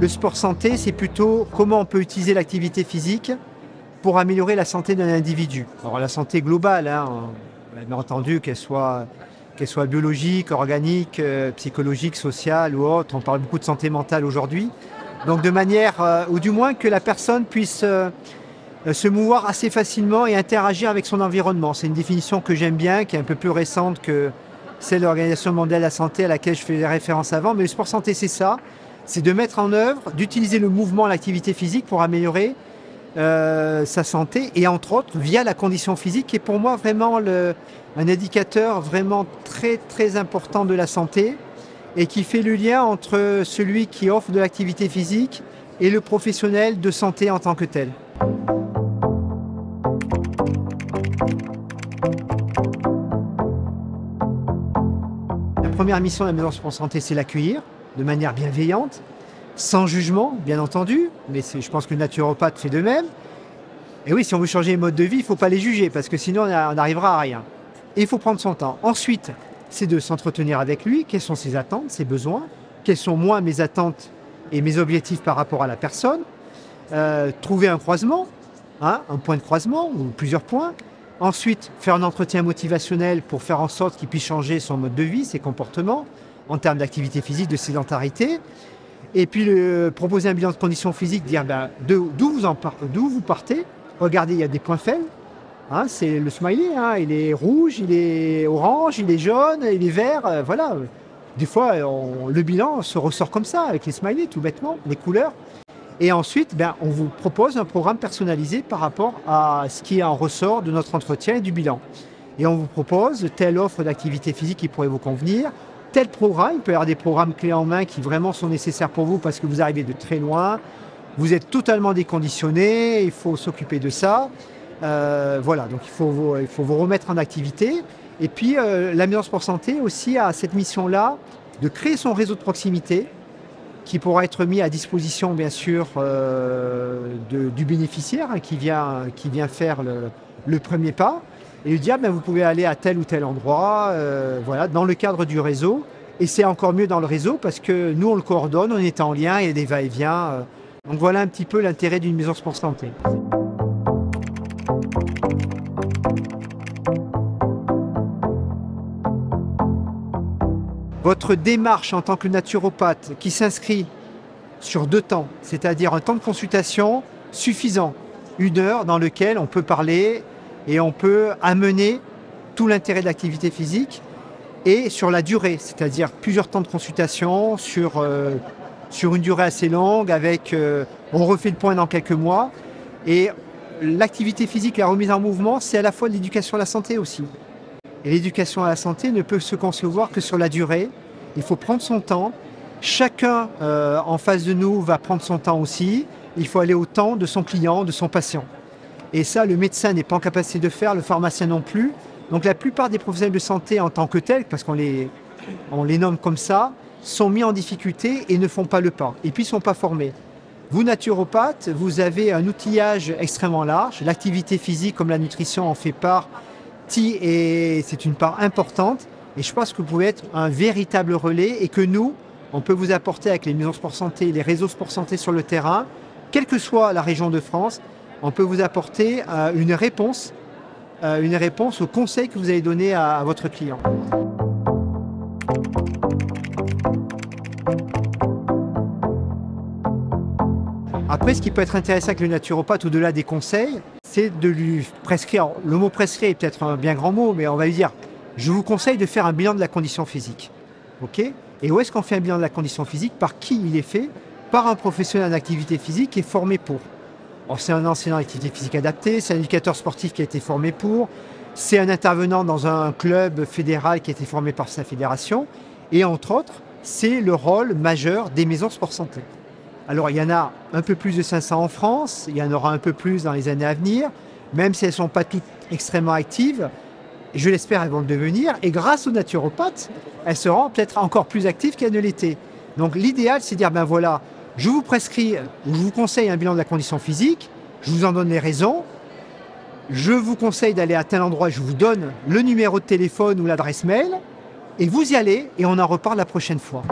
Le sport santé, c'est plutôt comment on peut utiliser l'activité physique pour améliorer la santé d'un individu. Alors la santé globale, hein, bien entendu, qu'elle soit biologique, organique, psychologique, sociale ou autre. On parle beaucoup de santé mentale aujourd'hui. Donc de manière, ou du moins que la personne puisse se mouvoir assez facilement et interagir avec son environnement. C'est une définition que j'aime bien, qui est un peu plus récente que celle de l'Organisation mondiale de la santé à laquelle je faisais référence avant. Mais le sport santé, c'est ça. C'est de mettre en œuvre, d'utiliser le mouvement, l'activité physique pour améliorer sa santé et entre autres via la condition physique qui est pour moi vraiment un indicateur vraiment très très important de la santé et qui fait le lien entre celui qui offre de l'activité physique et le professionnel de santé en tant que tel. La première mission de la Maison Sport Santé, c'est l'accueillir de manière bienveillante, sans jugement, bien entendu, mais je pense que le naturopathe fait de même. Et oui, si on veut changer les modes de vie, il ne faut pas les juger, parce que sinon on n'arrivera à rien. Et il faut prendre son temps. Ensuite, c'est de s'entretenir avec lui, quelles sont ses attentes, ses besoins, quelles sont moi mes attentes et mes objectifs par rapport à la personne, trouver un croisement, hein, un point de croisement ou plusieurs points. Ensuite, faire un entretien motivationnel pour faire en sorte qu'il puisse changer son mode de vie, ses comportements, en termes d'activité physique, de sédentarité. Et puis proposer un bilan de condition physique, dire d'où vous partez. Regardez, il y a des points faibles. Hein, c'est le smiley, hein, il est rouge, il est orange, il est jaune, il est vert. Voilà. Des fois, le bilan se ressort comme ça, avec les smileys, tout bêtement, les couleurs. Et ensuite, on vous propose un programme personnalisé par rapport à ce qui en ressort de notre entretien et du bilan. Et on vous propose telle offre d'activité physique qui pourrait vous convenir, tel programme. Il peut y avoir des programmes clés en main qui vraiment sont nécessaires pour vous parce que vous arrivez de très loin, vous êtes totalement déconditionné, il faut s'occuper de ça. Voilà, donc il faut vous remettre en activité. Et puis la Maison Sport Santé aussi a cette mission-là de créer son réseau de proximité qui pourra être mis à disposition bien sûr du bénéficiaire hein, qui vient faire le premier pas et lui dire vous pouvez aller à tel ou tel endroit voilà, dans le cadre du réseau. Et c'est encore mieux dans le réseau parce que nous on le coordonne, on est en lien, il y a des va-et-vient. Donc voilà un petit peu l'intérêt d'une Maison Sport Santé. Votre démarche en tant que naturopathe qui s'inscrit sur 2 temps, c'est-à-dire un temps de consultation suffisant, 1 heure dans lequel on peut parler et on peut amener tout l'intérêt de l'activité physique, et sur la durée, c'est-à-dire plusieurs temps de consultation sur une durée assez longue, on refait le point dans quelques mois. Et l'activité physique, la remise en mouvement, c'est à la fois de l'éducation à la santé aussi. Et l'éducation à la santé ne peut se concevoir que sur la durée. Il faut prendre son temps. Chacun en face de nous va prendre son temps aussi. Il faut aller au temps de son client, de son patient. Et ça, le médecin n'est pas en capacité de faire, le pharmacien non plus. Donc la plupart des professionnels de santé en tant que tels, parce qu'on les nomme comme ça, sont mis en difficulté et ne font pas le pas. Et puis ils ne sont pas formés. Vous, naturopathes, vous avez un outillage extrêmement large. L'activité physique comme la nutrition en fait partie et c'est une part importante. Et je pense que vous pouvez être un véritable relais et que nous, on peut vous apporter avec les maisons sport santé, les réseaux sport santé sur le terrain, quelle que soit la région de France, on peut vous apporter une réponse aux conseils que vous allez donner à votre client. Après, ce qui peut être intéressant avec le naturopathe, au-delà des conseils, c'est de lui prescrire. Le mot prescrire est peut-être un bien grand mot, mais on va lui dire je vous conseille de faire un bilan de la condition physique. Okay ? Et où est-ce qu'on fait un bilan de la condition physique? Par qui il est fait? Par un professionnel d'activité physique qui est formé pour. C'est un enseignant d'activité physique adaptée, c'est un éducateur sportif qui a été formé pour, c'est un intervenant dans un club fédéral qui a été formé par sa fédération, et entre autres, c'est le rôle majeur des maisons sport santé. Alors il y en a un peu plus de 500 en France, il y en aura un peu plus dans les années à venir, même si elles ne sont pas toutes extrêmement actives, je l'espère elles vont le devenir, et grâce aux naturopathes, elles seront peut-être encore plus actives qu'elles ne l'étaient. Donc l'idéal c'est de dire voilà, je vous prescris, ou je vous conseille un bilan de la condition physique, je vous en donne les raisons, je vous conseille d'aller à tel endroit, je vous donne le numéro de téléphone ou l'adresse mail, et vous y allez, et on en reparle la prochaine fois.